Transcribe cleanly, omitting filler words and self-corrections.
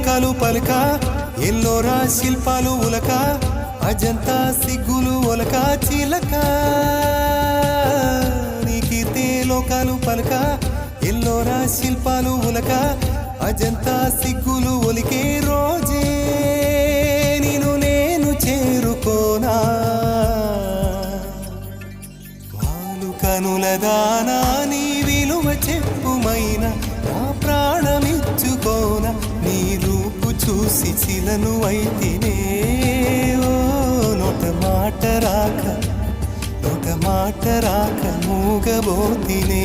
లోకాలు పలుక ఎల్లోరా శిల్పాలు ఉలక అజంతా సిగ్గులు ఒలక చిలక నీ కీర్తే లోకాలు పలుక ఎల్లోరా శిల్పాలు ఉలక అజంతా సిగ్గులు ఒలికే రోజే నిన్ను నేను చేరుకోనా వాలు కనుల దానా నీ విలువ చెప్పుమైనా నా ప్రాణమిచ్చుకోనా నీ రూపు చూసి చిలను అయితేనే ఓ నోట మాట రాక మూగబోతినే